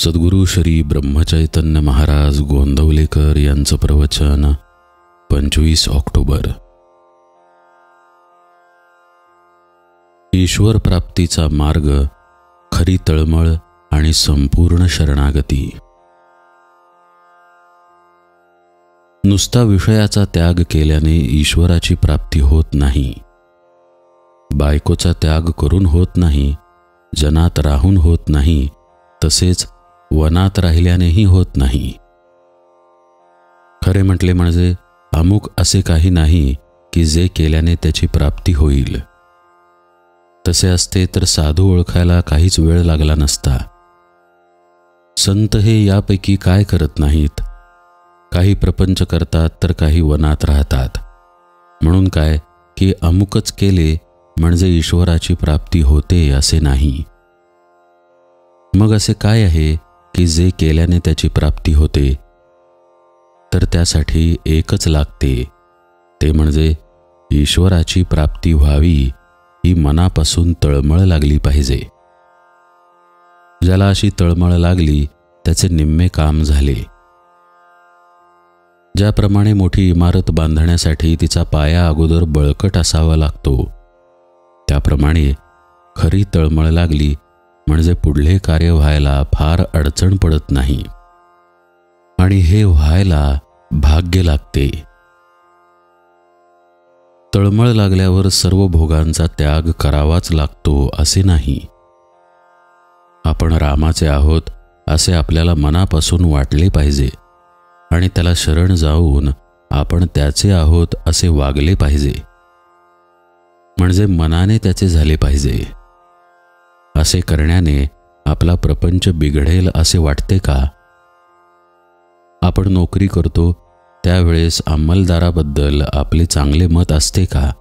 सद्गुरू श्री ब्रह्मचैतन्य महाराज गोंदवलेकर यांचं प्रवचन 25 ऑक्टोबर. ईश्वर प्राप्तीचा मार्ग, खरी तळमळ आणि संपूर्ण शरणागती. नुसता विषयाचा त्याग केल्याने ईश्वराची प्राप्ती होत नाही. बायकोचा त्याग करून होत नाही, जनात राहून होत नाही, तसेच वनात राहिल्यानेही होत नाही. खरे म्हटले म्हणजे अमुक असे काही नाही की जे केल्याने त्याची प्राप्ती होईल. तसे असते तर साधू ओळखायला काहीच वेळ लागला नसता. संत हे यापैकी काय करत नाहीत. काही प्रपंच करतात तर काही वनात राहतात. म्हणून काय की अमुकच केले म्हणजे ईश्वराची प्राप्ती होते असे नाही. मग असे काय आहे की जे केल्याने त्याची प्राप्ती होते? तर त्यासाठी एकच लागते, ते म्हणजे ईश्वराची प्राप्ती व्हावी ही मनापासून तळमळ लागली पाहिजे. ज्याला अशी तळमळ लागली त्याचे निम्मे काम झाले. ज्याप्रमाणे मोठी इमारत बांधण्यासाठी तिचा पाया अगोदर बळकट असावा लागतो, त्याप्रमाणे खरी तळमळ लागली म्हणजे पुढले कार्य व्हायला फार अडचण पडत नाही. आणि हे व्हायला भाग्य लागते. तळमळ लागल्यावर सर्व भोगांचा त्याग करावाच लागतो असे नाही. आपण रामाचे आहोत असे आपल्याला मनापासून वाटले पाहिजे आणि त्याला शरण जाऊन आपण त्याचे आहोत असे वागले पाहिजे. म्हणजे मनाने त्याचे झाले पाहिजे. असे करण्याने आपला प्रपंच बिघडेल असे वाटते का? आपण नोकरी करतो त्यावेळेस अंमलदाराबद्दल आपले चांगले मत असते का?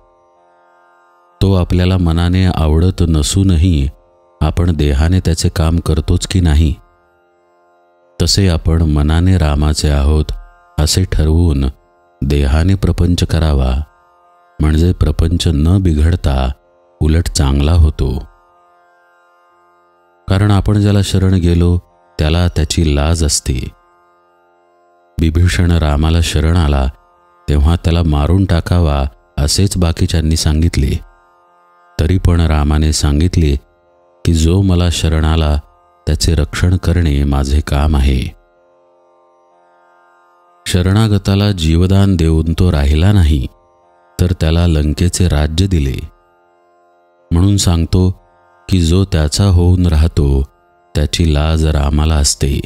तो आपल्याला मनाने आवडत नसूनही आपण देहाने त्याचे काम करतोच की नाही? तसे आपण मनाने रामाचे आहोत असे ठरवून देहाने प्रपंच करावा, म्हणजे प्रपंच न बिघडता उलट चांगला होतो. कारण आपण ज्याला शरण गेलो त्याला त्याची लाज असते. विभीषण रामाला शरण आला तेव्हा त्याला मारून टाकावा असेच बाकीच्यांनी सांगितले. तरी पण रामाने सांगितले की जो मला शरण आला त्याचे रक्षण करणे माझे काम आहे. शरणागताला जीवदान देऊन तो राहिला नाही तर त्याला लंकेचे राज्य दिले. म्हणून सांगतो की जो त्याचा होऊन राहतो त्याची लाज रामाला असते.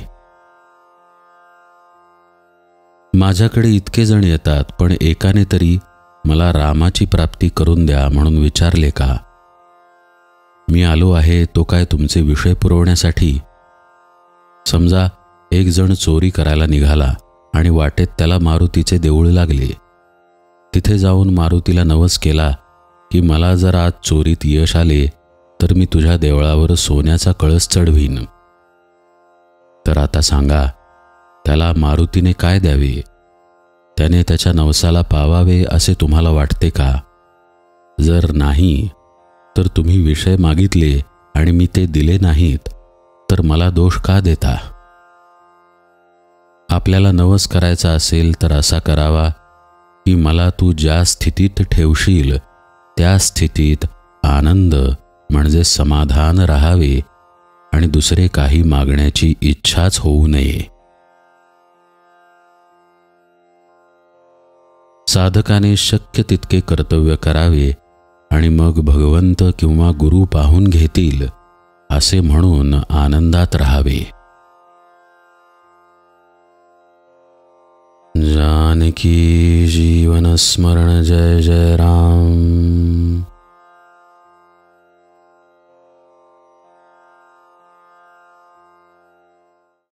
माझ्याकडे इतके जण येतात पण एकाने तरी मला रामाची प्राप्ती करून द्या म्हणून विचारले का? मी आलो आहे तो काय तुमचे विषय पुरवण्यासाठी? समजा एक जण चोरी करायला निघाला आणि वाटेत त्याला मारुतीचे देऊळ लागले. तिथे जाऊन मारुतीला नवस केला की मला जर आज चोरीत यश आले तर मी तुझ्या देवळावर सोन्याचा कळस चढवीन. तर आता सांगा त्याला मारुतीने काय द्यावे? त्याने त्याच्या नवसाला पावावे असे तुम्हाला वाटते का? जर नाही तर तुम्ही विषय मागितले आणि मी ते दिले नाहीत तर मला दोष का देता? आपल्याला नवस करायचा असेल तर असा करावा की मला तू ज्या स्थितीत ठेवशील त्या स्थितीत आनंद म्हणजे समाधान राहावे आणि दुसरे काही मागण्याची इच्छाच होऊ नये. साधकाने शक्य तितके कर्तव्य करावे आणि मग भगवंत किंवा गुरु पाहून घेतील असे म्हणून आनंदात राहावे. जानकी जीवन स्मरण जय जय राम.